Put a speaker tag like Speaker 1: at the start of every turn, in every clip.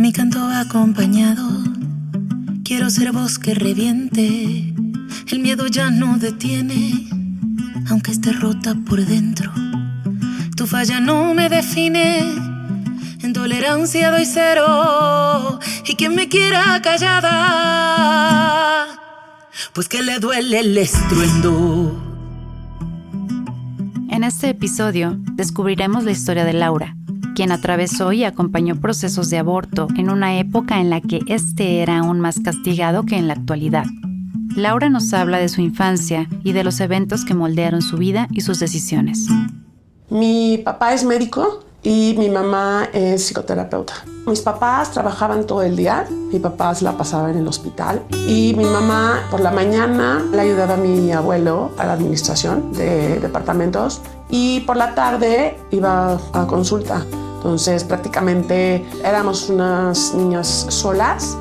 Speaker 1: Mi canto va acompañado, quiero ser voz que reviente. El miedo ya no detiene, aunque esté rota por dentro. Tu falla no me define, en tolerancia doy cero. Y quien me quiera callada, pues que le duele el estruendo.
Speaker 2: En este episodio descubriremos la historia de Laura, quien atravesó y acompañó procesos de aborto en una época en la que este era aún más castigado que en la actualidad. Laura nos habla de su infancia y de los eventos que moldearon su vida y sus decisiones.
Speaker 3: Mi papá es médico y mi mamá es psicoterapeuta. Mis papás trabajaban todo el día. Mi papá se la pasaba en el hospital y mi mamá por la mañana le ayudaba a mi abuelo a la administración de departamentos y por la tarde iba a consulta. Entonces prácticamente éramos unas niñas solas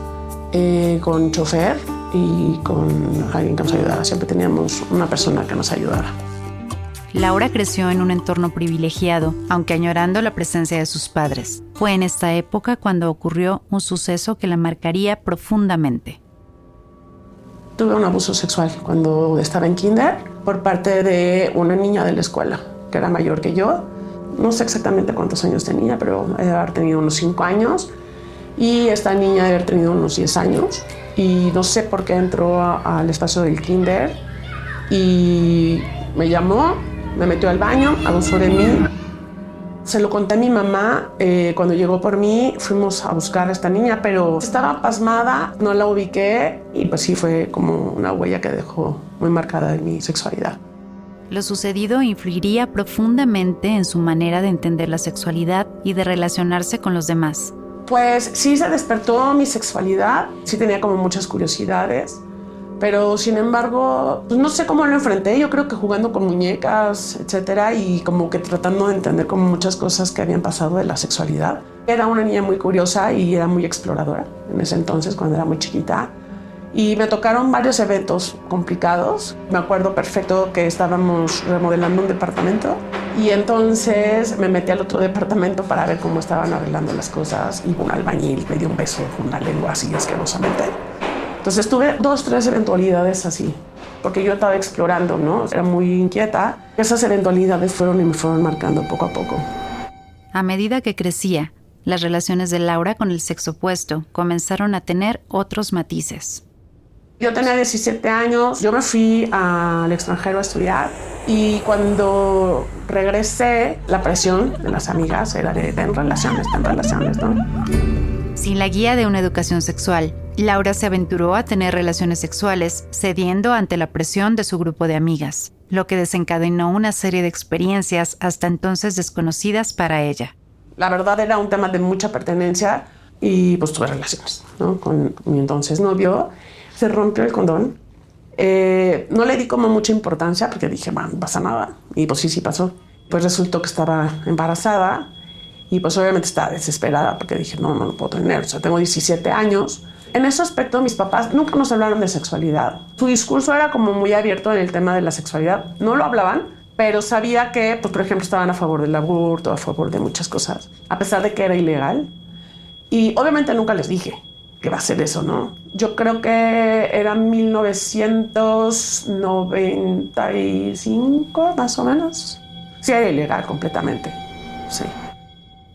Speaker 3: con chofer y con alguien que nos ayudara. Siempre teníamos una persona que nos ayudara.
Speaker 2: Laura creció en un entorno privilegiado, aunque añorando la presencia de sus padres. Fue en esta época cuando ocurrió un suceso que la marcaría profundamente.
Speaker 3: Tuve un abuso sexual cuando estaba en kinder por parte de una niña de la escuela, que era mayor que yo. No sé exactamente cuántos años tenía, pero debe haber tenido unos 5 años. Y esta niña debe haber tenido unos 10 años. Y no sé por qué entró al espacio del kinder y me llamó. Me metió al baño, abusó de mí. Se lo conté a mi mamá. Cuando llegó por mí, fuimos a buscar a esta niña, pero estaba pasmada, no la ubiqué y pues sí fue como una huella que dejó muy marcada en mi sexualidad.
Speaker 2: Lo sucedido influiría profundamente en su manera de entender la sexualidad y de relacionarse con los demás.
Speaker 3: Pues sí se despertó mi sexualidad, sí tenía como muchas curiosidades. Pero, sin embargo, pues no sé cómo lo enfrenté. Yo creo que jugando con muñecas, etcétera, y como que tratando de entender como muchas cosas que habían pasado de la sexualidad. Era una niña muy curiosa y era muy exploradora en ese entonces, cuando era muy chiquita. Y me tocaron varios eventos complicados. Me acuerdo perfecto que estábamos remodelando un departamento y entonces me metí al otro departamento para ver cómo estaban arreglando las cosas y un albañil me dio un beso con la lengua así asquerosamente. Entonces tuve 2, 3 eventualidades así, porque yo estaba explorando, ¿no? Era muy inquieta. Esas eventualidades fueron y me fueron marcando poco a poco.
Speaker 2: A medida que crecía, las relaciones de Laura con el sexo opuesto comenzaron a tener otros matices.
Speaker 3: Yo tenía 17 años, yo me fui al extranjero a estudiar y cuando regresé, la presión de las amigas era de ten relaciones, ¿no?
Speaker 2: Sin la guía de una educación sexual, Laura se aventuró a tener relaciones sexuales, cediendo ante la presión de su grupo de amigas, lo que desencadenó una serie de experiencias hasta entonces desconocidas para ella.
Speaker 3: La verdad era un tema de mucha pertenencia y pues tuve relaciones, ¿no? Con mi entonces novio. Se rompió el condón. No le di como mucha importancia porque dije, bueno, no pasa nada. Y pues sí pasó. Pues resultó que estaba embarazada y pues obviamente estaba desesperada porque dije, no lo puedo tener. O sea, tengo 17 años. En ese aspecto, mis papás nunca nos hablaron de sexualidad. Su discurso era como muy abierto en el tema de la sexualidad. No lo hablaban, pero sabía que, pues, por ejemplo, estaban a favor del aborto, a favor de muchas cosas, a pesar de que era ilegal. Y obviamente nunca les dije que va a ser eso, ¿no? Yo creo que era 1995, más o menos. Sí, era ilegal completamente, sí.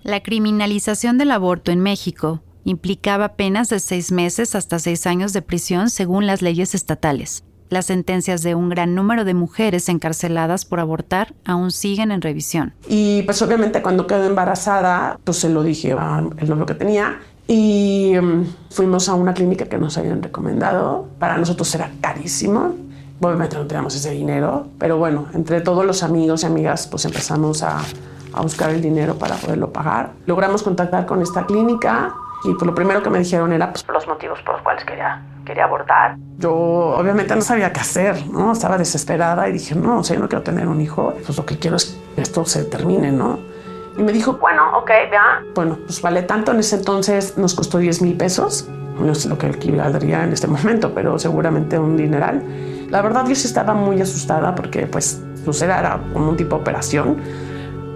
Speaker 2: La criminalización del aborto en México implicaba penas de 6 meses hasta 6 años de prisión según las leyes estatales. Las sentencias de un gran número de mujeres encarceladas por abortar aún siguen en revisión.
Speaker 3: Y pues obviamente cuando quedé embarazada, pues se lo dije al novio que tenía y fuimos a una clínica que nos habían recomendado. Para nosotros era carísimo. Obviamente no teníamos ese dinero, pero bueno, entre todos los amigos y amigas pues empezamos a buscar el dinero para poderlo pagar. Logramos contactar con esta clínica. Y pues lo primero que me dijeron era pues, los motivos por los cuales quería abortar. Yo obviamente no sabía qué hacer, ¿no? Estaba desesperada y dije, no, o sea, yo no quiero tener un hijo. Pues lo que quiero es que esto se termine, ¿no? Y me dijo, bueno, ok, vea. Bueno, pues vale tanto. En ese entonces nos costó 10,000 pesos. No sé lo que equivaldría en este momento, pero seguramente un dineral. La verdad yo sí estaba muy asustada porque pues era como un tipo de operación.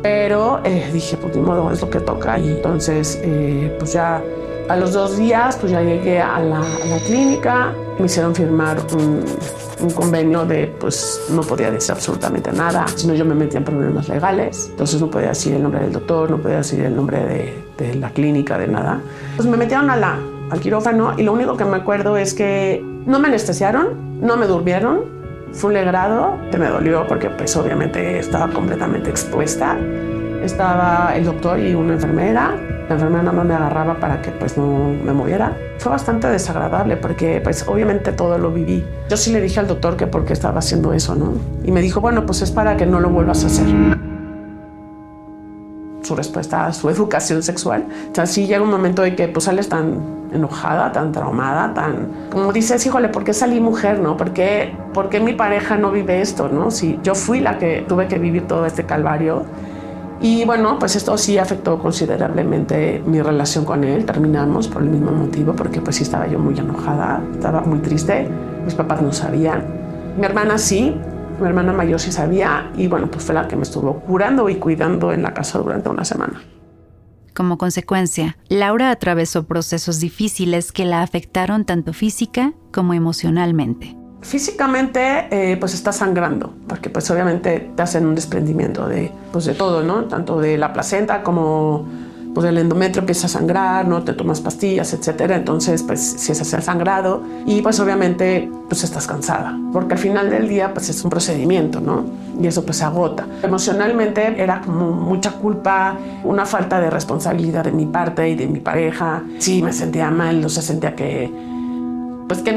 Speaker 3: Pero dije, pues ni modo, es lo que toca. Y entonces pues ya A los 2 días, pues ya llegué a la clínica. Me hicieron firmar un convenio de, pues no podía decir absolutamente nada, sino yo me metía en problemas legales. Entonces no podía decir el nombre del doctor, no podía decir el nombre de la clínica, de nada. Pues me metieron al quirófano y lo único que me acuerdo es que no me anestesiaron, no me durmieron. Fue un legrado que me dolió porque pues obviamente estaba completamente expuesta. Estaba el doctor y una enfermera. La enfermera nada más me agarraba para que pues no me moviera. Fue bastante desagradable porque pues obviamente todo lo viví. Yo sí le dije al doctor que por qué estaba haciendo eso, ¿no? Y me dijo, bueno, pues es para que no lo vuelvas a hacer. Su respuesta a su educación sexual. O sea, sí llega un momento en que pues sales tan enojada, tan traumada, tan... Como dices, híjole, ¿por qué salí mujer, no? ¿Por qué mi pareja no vive esto, no? Si yo fui la que tuve que vivir todo este calvario. Y bueno, pues esto sí afectó considerablemente mi relación con él. Terminamos por el mismo motivo, porque pues sí estaba yo muy enojada, estaba muy triste. Mis papás no sabían. Mi hermana sí, mi hermana mayor sí sabía. Y bueno, pues fue la que me estuvo curando y cuidando en la casa durante una semana.
Speaker 2: Como consecuencia, Laura atravesó procesos difíciles que la afectaron tanto física como emocionalmente.
Speaker 3: Físicamente, pues está sangrando, porque pues obviamente te hacen un desprendimiento de todo, ¿no? Tanto de la placenta como pues el endometrio empieza a sangrar, ¿no? Te tomas pastillas, etcétera. Entonces, pues sí se hace el sangrado y pues obviamente pues estás cansada, porque al final del día pues es un procedimiento, ¿no? Y eso pues agota. Emocionalmente era como mucha culpa, una falta de responsabilidad de mi parte y de mi pareja. Sí, me sentía mal, o sea, sentía que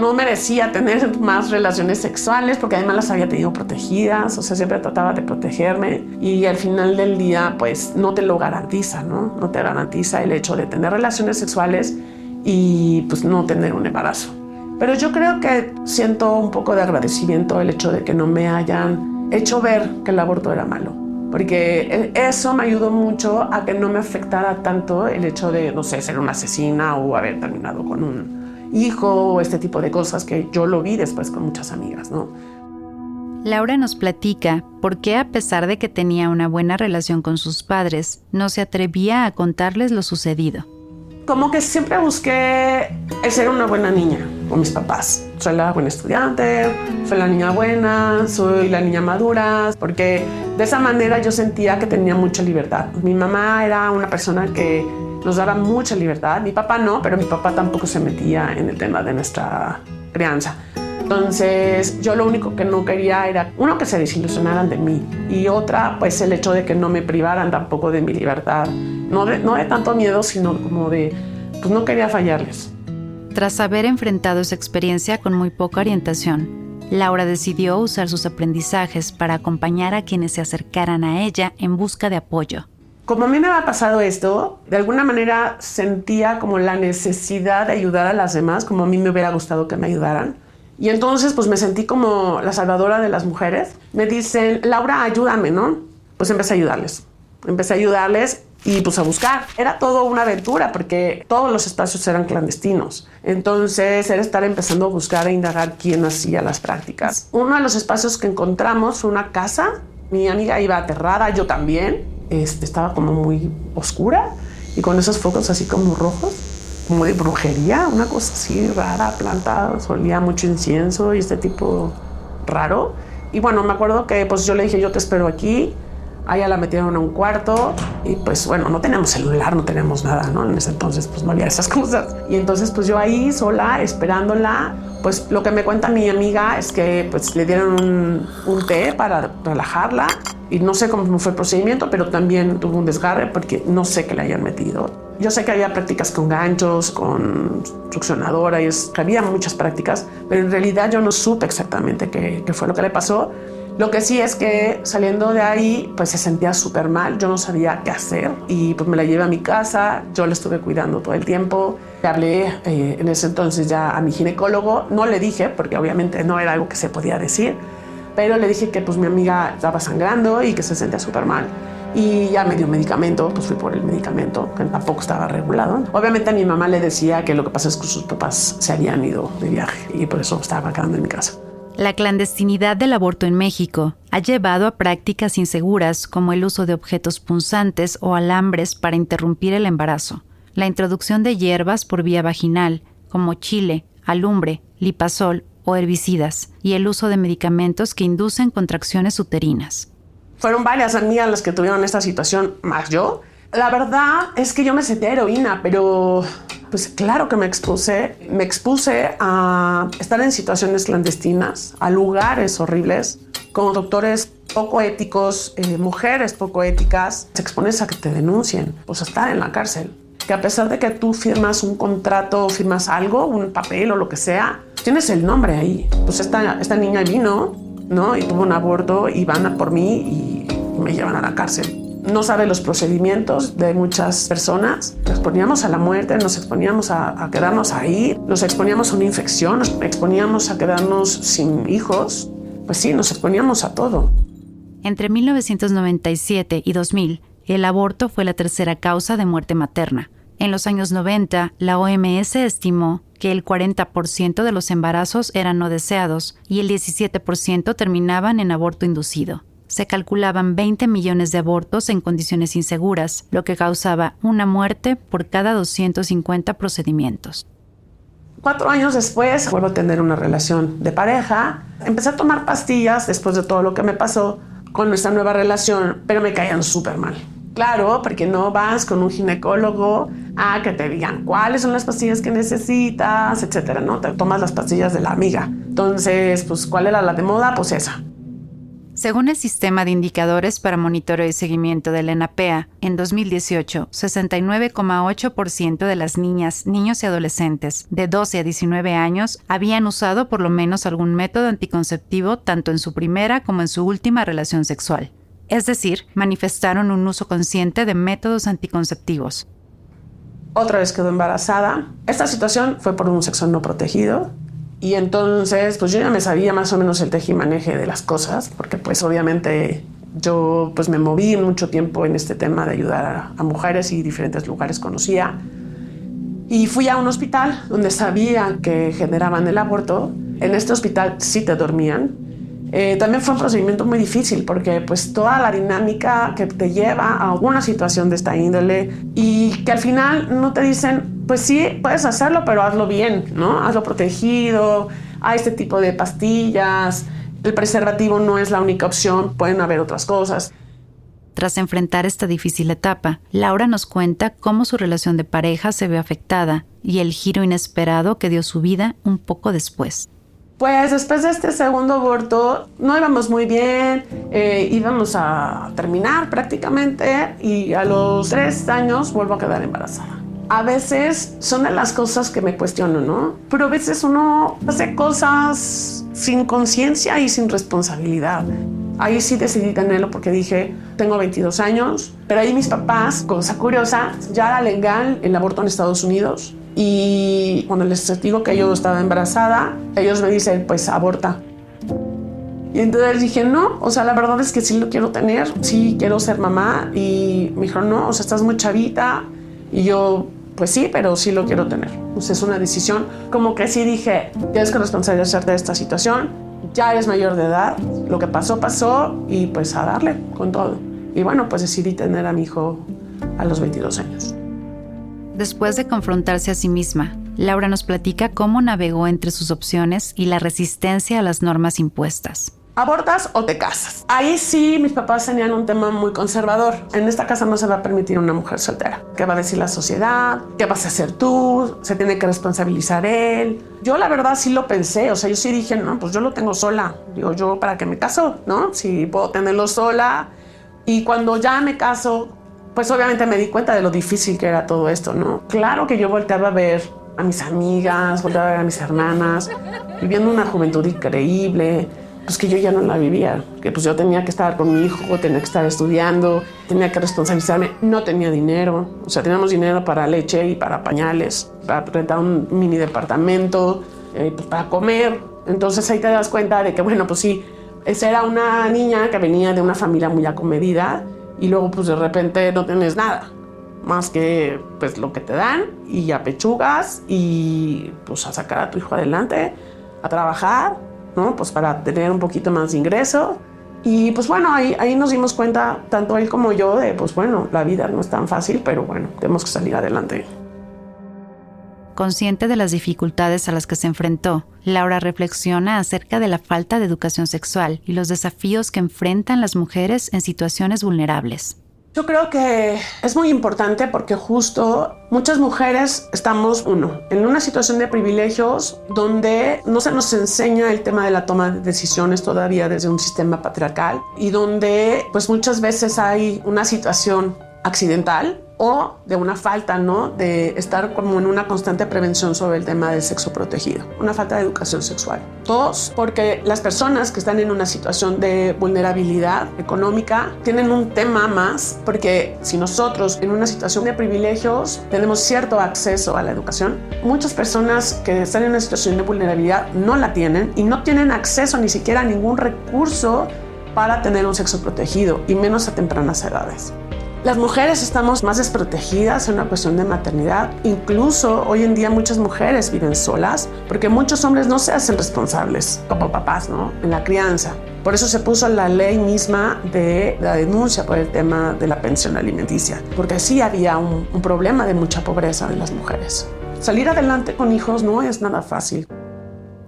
Speaker 3: no merecía tener más relaciones sexuales porque además las había tenido protegidas, o sea, siempre trataba de protegerme y al final del día pues no te lo garantiza, ¿no? No te garantiza el hecho de tener relaciones sexuales y pues no tener un embarazo. Pero yo creo que siento un poco de agradecimiento el hecho de que no me hayan hecho ver que el aborto era malo, porque eso me ayudó mucho a que no me afectara tanto el hecho de, no sé, ser una asesina o haber terminado con un hijo o este tipo de cosas que yo lo vi después con muchas amigas, ¿no?
Speaker 2: Laura nos platica por qué, a pesar de que tenía una buena relación con sus padres, no se atrevía a contarles lo sucedido.
Speaker 3: Como que siempre busqué el ser una buena niña con mis papás. Soy la buena estudiante, soy la niña buena, soy la niña madura, porque de esa manera yo sentía que tenía mucha libertad. Mi mamá era una persona que nos daba mucha libertad. Mi papá no, pero mi papá tampoco se metía en el tema de nuestra crianza. Entonces, yo lo único que no quería era, uno, que se desilusionaran de mí y otra, pues el hecho de que no me privaran tampoco de mi libertad. No de tanto miedo, sino como de, pues no quería fallarles.
Speaker 2: Tras haber enfrentado esa experiencia con muy poca orientación, Laura decidió usar sus aprendizajes para acompañar a quienes se acercaran a ella en busca de apoyo.
Speaker 3: Como a mí me había pasado esto, de alguna manera sentía como la necesidad de ayudar a las demás, como a mí me hubiera gustado que me ayudaran. Y entonces pues me sentí como la salvadora de las mujeres. Me dicen, Laura, ayúdame, ¿no? Pues empecé a ayudarles y pues a buscar. Era todo una aventura porque todos los espacios eran clandestinos. Entonces era estar empezando a buscar e indagar quién hacía las prácticas. Uno de los espacios que encontramos fue una casa. Mi amiga iba aterrada, yo también. Estaba como muy oscura y con esos focos así como rojos, como de brujería, una cosa así rara, plantada, olía mucho incienso y este tipo raro. Y bueno, me acuerdo que pues yo le dije, yo te espero aquí. A ella la metieron a un cuarto y pues bueno, no tenemos celular, no tenemos nada, ¿no? En ese entonces pues no había esas cosas. Y entonces pues yo ahí sola, esperándola, pues lo que me cuenta mi amiga es que pues le dieron un té para relajarla. Y no sé cómo fue el procedimiento, pero también tuvo un desgarre porque no sé qué le hayan metido. Yo sé que había prácticas con ganchos, con succionadora, y había muchas prácticas, pero en realidad yo no supe exactamente qué fue lo que le pasó. Lo que sí es que saliendo de ahí, pues se sentía súper mal, yo no sabía qué hacer y pues me la llevé a mi casa, yo la estuve cuidando todo el tiempo. Le hablé en ese entonces ya a mi ginecólogo, no le dije porque obviamente no era algo que se podía decir, pero le dije que pues mi amiga estaba sangrando y que se sentía súper mal. Y ya me dio un medicamento, pues fui por el medicamento, que tampoco estaba regulado. Obviamente a mi mamá le decía que lo que pasa es que sus papás se habían ido de viaje y por eso estaba quedando en mi casa.
Speaker 2: La clandestinidad del aborto en México ha llevado a prácticas inseguras como el uso de objetos punzantes o alambres para interrumpir el embarazo, la introducción de hierbas por vía vaginal, como chile, alumbre, lipazol o herbicidas, y el uso de medicamentos que inducen contracciones uterinas.
Speaker 3: Fueron varias amigas las que tuvieron esta situación, más yo. La verdad es que yo me senté heroína, pero pues claro que me expuse a estar en situaciones clandestinas, a lugares horribles, con doctores poco éticos, mujeres poco éticas. Te expones a que te denuncien, pues a estar en la cárcel. Que a pesar de que tú firmas un contrato, firmas algo, un papel o lo que sea, tienes el nombre ahí. Pues esta niña vino, ¿no? Y tuvo un aborto y van a por mí y me llevan a la cárcel. No sabe los procedimientos de muchas personas. Nos exponíamos a la muerte, nos exponíamos a quedarnos ahí, nos exponíamos a una infección, nos exponíamos a quedarnos sin hijos. Pues sí, nos exponíamos a todo.
Speaker 2: Entre 1997 y 2000, el aborto fue la tercera causa de muerte materna. En los años 90, la OMS estimó que el 40% de los embarazos eran no deseados y el 17% terminaban en aborto inducido. Se calculaban 20 millones de abortos en condiciones inseguras, lo que causaba una muerte por cada 250 procedimientos.
Speaker 3: 4 años después, vuelvo a tener una relación de pareja. Empecé a tomar pastillas después de todo lo que me pasó con nuestra nueva relación, pero me caían súper mal. Claro, porque no vas con un ginecólogo a que te digan cuáles son las pastillas que necesitas, etcétera, ¿no? Te tomas las pastillas de la amiga. Entonces, pues, ¿cuál era la de moda? Pues esa.
Speaker 2: Según el Sistema de Indicadores para Monitoreo y Seguimiento de la ENAPEA, en 2018, 69,8% de las niñas, niños y adolescentes de 12 a 19 años habían usado por lo menos algún método anticonceptivo tanto en su primera como en su última relación sexual. Es decir, manifestaron un uso consciente de métodos anticonceptivos.
Speaker 3: Otra vez quedó embarazada. Esta situación fue por un sexo no protegido. Y entonces, pues yo ya me sabía más o menos el tejimaneje de las cosas, porque pues obviamente yo pues me moví mucho tiempo en este tema de ayudar a mujeres y diferentes lugares conocía. Y fui a un hospital donde sabía que generaban el aborto. En este hospital sí te dormían. También fue un procedimiento muy difícil porque pues toda la dinámica que te lleva a una situación de esta índole y que al final no te dicen, pues sí, puedes hacerlo, pero hazlo bien, ¿no? Hazlo protegido, hay este tipo de pastillas, el preservativo no es la única opción, pueden haber otras cosas.
Speaker 2: Tras enfrentar esta difícil etapa, Laura nos cuenta cómo su relación de pareja se ve afectada y el giro inesperado que dio su vida un poco después.
Speaker 3: Pues después de este segundo aborto no íbamos muy bien, íbamos a terminar prácticamente y a los 3 años vuelvo a quedar embarazada. A veces son de las cosas que me cuestiono, ¿no? Pero a veces uno hace cosas sin conciencia y sin responsabilidad. Ahí sí decidí tenerlo porque dije, tengo 22 años, pero ahí mis papás, cosa curiosa, ya era legal el aborto en Estados Unidos. Y cuando les digo que yo estaba embarazada, ellos me dicen, pues aborta. Y entonces dije, no, o sea, la verdad es que sí lo quiero tener, sí quiero ser mamá. Y me dijeron, no, o sea, estás muy chavita. Y yo, pues sí, pero sí lo quiero tener. Pues es una decisión. Como que sí dije, tienes que responsabilizarte de esta situación. Ya eres mayor de edad, lo que pasó, pasó. Y pues a darle con todo. Y bueno, pues decidí tener a mi hijo a los 22 años.
Speaker 2: Después de confrontarse a sí misma, Laura nos platica cómo navegó entre sus opciones y la resistencia a las normas impuestas.
Speaker 3: ¿Abortas o te casas? Ahí sí, mis papás tenían un tema muy conservador. En esta casa no se va a permitir una mujer soltera. ¿Qué va a decir la sociedad? ¿Qué vas a hacer tú? ¿Se tiene que responsabilizar él? Yo la verdad sí lo pensé. O sea, yo sí dije, no, pues yo lo tengo sola. Digo, ¿yo para qué me caso? ¿No? Si puedo tenerlo sola. Y cuando ya me caso, pues obviamente me di cuenta de lo difícil que era todo esto, ¿no? Claro que yo volteaba a ver a mis amigas, volteaba a ver a mis hermanas, viviendo una juventud increíble, pues que yo ya no la vivía, que pues yo tenía que estar con mi hijo, tenía que estar estudiando, tenía que responsabilizarme, no tenía dinero, o sea, teníamos dinero para leche y para pañales, para rentar un mini departamento, pues para comer. Entonces ahí te das cuenta de que, bueno, pues sí, esa era una niña que venía de una familia muy acomedida y luego pues de repente no tienes nada más que pues lo que te dan y ya pechugas y pues a sacar a tu hijo adelante, a trabajar, ¿no? Pues para tener un poquito más de ingreso. Y pues bueno, ahí nos dimos cuenta, tanto él como yo, de pues bueno, la vida no es tan fácil, pero bueno, tenemos que salir adelante.
Speaker 2: Consciente de las dificultades a las que se enfrentó, Laura reflexiona acerca de la falta de educación sexual y los desafíos que enfrentan las mujeres en situaciones vulnerables.
Speaker 3: Yo creo que es muy importante porque justo muchas mujeres estamos, en una situación de privilegios donde no se nos enseña el tema de la toma de decisiones todavía desde un sistema patriarcal y donde pues muchas veces hay una situación accidental o de una falta, ¿no? De estar como en una constante prevención sobre el tema del sexo protegido, una falta de educación sexual. 2, porque las personas que están en una situación de vulnerabilidad económica tienen un tema más, porque si nosotros en una situación de privilegios tenemos cierto acceso a la educación, muchas personas que están en una situación de vulnerabilidad no la tienen y no tienen acceso ni siquiera a ningún recurso para tener un sexo protegido y menos a tempranas edades. Las mujeres estamos más desprotegidas en una cuestión de maternidad. Incluso hoy en día muchas mujeres viven solas porque muchos hombres no se hacen responsables como papás, ¿no? En la crianza. Por eso se puso la ley misma de la denuncia por el tema de la pensión alimenticia, porque sí había un problema de mucha pobreza en las mujeres. Salir adelante con hijos no es nada fácil.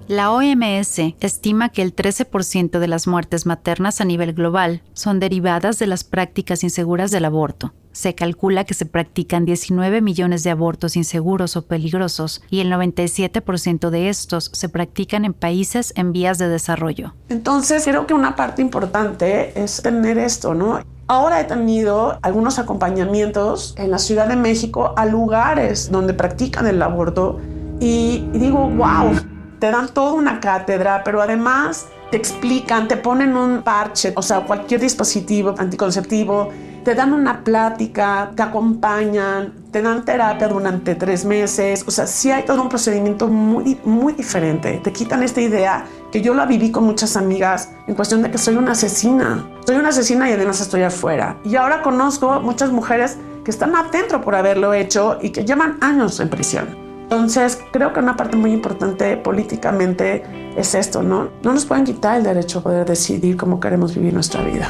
Speaker 2: La OMS estima que el 13% de las muertes maternas a nivel global son derivadas de las prácticas inseguras del aborto. Se calcula que se practican 19 millones de abortos inseguros o peligrosos y el 97% de estos se practican en países en vías de desarrollo.
Speaker 3: Entonces, creo que una parte importante es tener esto, ¿no? Ahora he tenido algunos acompañamientos en la Ciudad de México a lugares donde practican el aborto y digo, wow. Te dan toda una cátedra, pero además te explican, te ponen un parche, o sea, cualquier dispositivo anticonceptivo, te dan una plática, te acompañan, te dan terapia durante 3 meses. O sea, sí hay todo un procedimiento muy, muy diferente. Te quitan esta idea que yo la viví con muchas amigas en cuestión de que soy una asesina. Soy una asesina y además estoy afuera. Y ahora conozco muchas mujeres que están adentro por haberlo hecho y que llevan años en prisión. Entonces, creo que una parte muy importante políticamente es esto, ¿no? No nos pueden quitar el derecho a poder decidir cómo queremos vivir nuestra vida.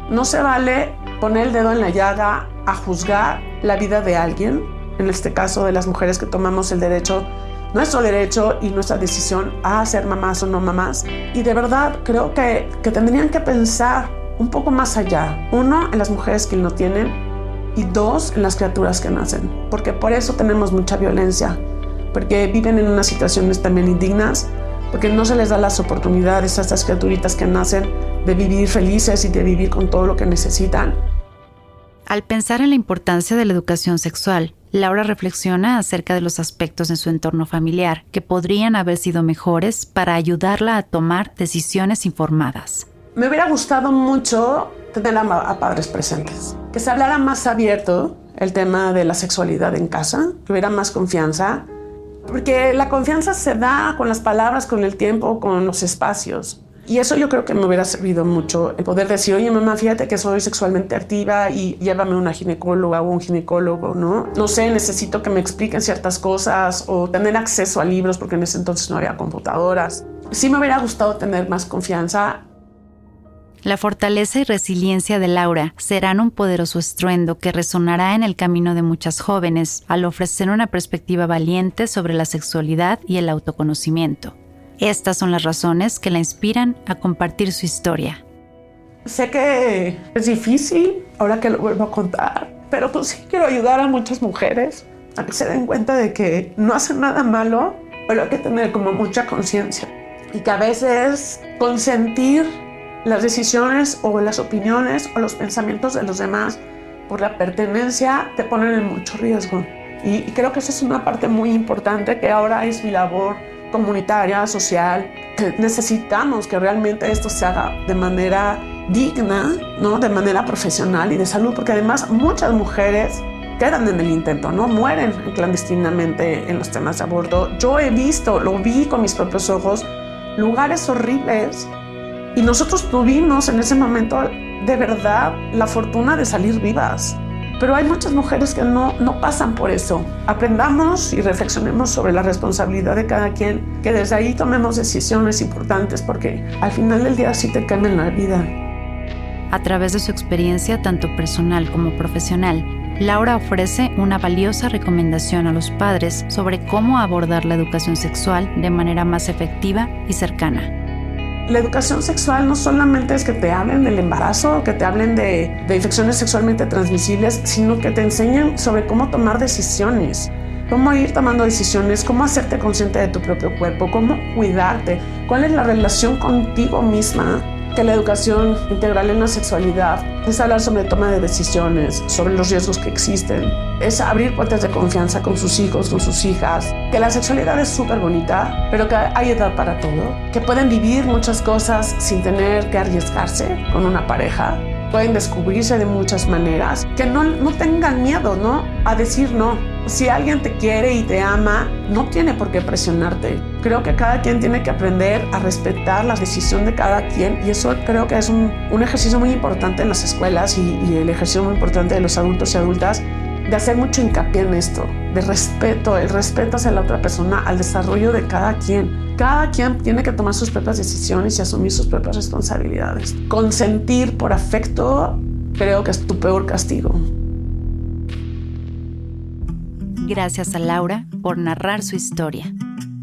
Speaker 3: No se vale poner el dedo en la llaga a juzgar la vida de alguien, en este caso de las mujeres que tomamos el derecho, nuestro derecho y nuestra decisión a ser mamás o no mamás. Y de verdad creo que tendrían que pensar un poco más allá. 1, en las mujeres que lo tienen y 2, en las criaturas que nacen. Porque por eso tenemos mucha violencia. Porque viven en unas situaciones también indignas, porque no se les da las oportunidades a estas criaturitas que nacen de vivir felices y de vivir con todo lo que necesitan.
Speaker 2: Al pensar en la importancia de la educación sexual, Laura reflexiona acerca de los aspectos en su entorno familiar que podrían haber sido mejores para ayudarla a tomar decisiones informadas.
Speaker 3: Me hubiera gustado mucho tener a padres presentes, que se hablara más abierto el tema de la sexualidad en casa, que hubiera más confianza, porque la confianza se da con las palabras, con el tiempo, con los espacios. Y eso yo creo que me hubiera servido mucho, el poder decir, oye mamá, fíjate que soy sexualmente activa y llévame a una ginecóloga o un ginecólogo, ¿no? No sé, necesito que me expliquen ciertas cosas o tener acceso a libros porque en ese entonces no había computadoras. Sí me hubiera gustado tener más confianza.
Speaker 2: La fortaleza y resiliencia de Laura serán un poderoso estruendo que resonará en el camino de muchas jóvenes al ofrecer una perspectiva valiente sobre la sexualidad y el autoconocimiento. Estas son las razones que la inspiran a compartir su historia.
Speaker 3: Sé que es difícil ahora que lo vuelvo a contar, pero pues sí quiero ayudar a muchas mujeres a que se den cuenta de que no hacen nada malo, pero hay que tener como mucha conciencia y que a veces consentir las decisiones o las opiniones o los pensamientos de los demás por la pertenencia te ponen en mucho riesgo. Y creo que esa es una parte muy importante que ahora es mi labor comunitaria, social, que necesitamos que realmente esto se haga de manera digna, ¿no? De manera profesional y de salud, porque además muchas mujeres quedan en el intento, ¿no? Mueren clandestinamente en los temas de aborto. Yo he visto, lo vi con mis propios ojos, lugares horribles. Y nosotros tuvimos en ese momento de verdad la fortuna de salir vivas. Pero hay muchas mujeres que no pasan por eso. Aprendamos y reflexionemos sobre la responsabilidad de cada quien, que desde ahí tomemos decisiones importantes porque al final del día sí te cambian la vida.
Speaker 2: A través de su experiencia tanto personal como profesional, Laura ofrece una valiosa recomendación a los padres sobre cómo abordar la educación sexual de manera más efectiva y cercana.
Speaker 3: La educación sexual no solamente es que te hablen del embarazo, que te hablen de infecciones sexualmente transmisibles, sino que te enseñen sobre cómo tomar decisiones, cómo ir tomando decisiones, cómo hacerte consciente de tu propio cuerpo, cómo cuidarte, cuál es la relación contigo misma. Que la educación integral en la sexualidad es hablar sobre toma de decisiones, sobre los riesgos que existen, es abrir puertas de confianza con sus hijos, con sus hijas, que la sexualidad es súper bonita, pero que hay edad para todo, que pueden vivir muchas cosas sin tener que arriesgarse con una pareja, pueden descubrirse de muchas maneras, que no tengan miedo, ¿no? A decir no. Si alguien te quiere y te ama, no tiene por qué presionarte. Creo que cada quien tiene que aprender a respetar la decisión de cada quien, y eso creo que es un ejercicio muy importante en las escuelas y el ejercicio muy importante de los adultos y adultas, de hacer mucho hincapié en esto, de respeto, el respeto hacia la otra persona, al desarrollo de cada quien. Cada quien tiene que tomar sus propias decisiones y asumir sus propias responsabilidades. Consentir por afecto creo que es tu peor castigo.
Speaker 2: Gracias a Laura por narrar su historia.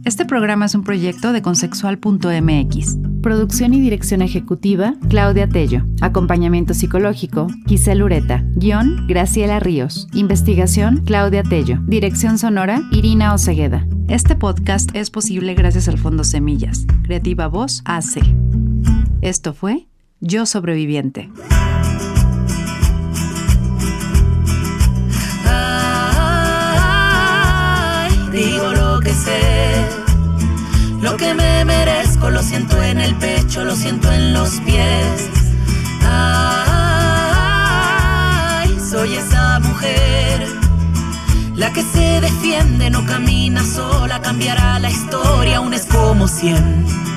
Speaker 2: Este programa es un proyecto de Consexual.mx. Producción y dirección ejecutiva, Claudia Tello. Acompañamiento psicológico, Giselle Ureta. Guión, Graciela Ríos. Investigación, Claudia Tello. Dirección sonora, Irina Osegueda. Este podcast es posible gracias al Fondo Semillas. Creativa Voz AC. Esto fue Yo Sobreviviente.
Speaker 1: Digo lo que sé, lo que me merezco, lo siento en el pecho, lo siento en los pies. Ay, soy esa mujer, la que se defiende, no camina sola, cambiará la historia, aún es como 100.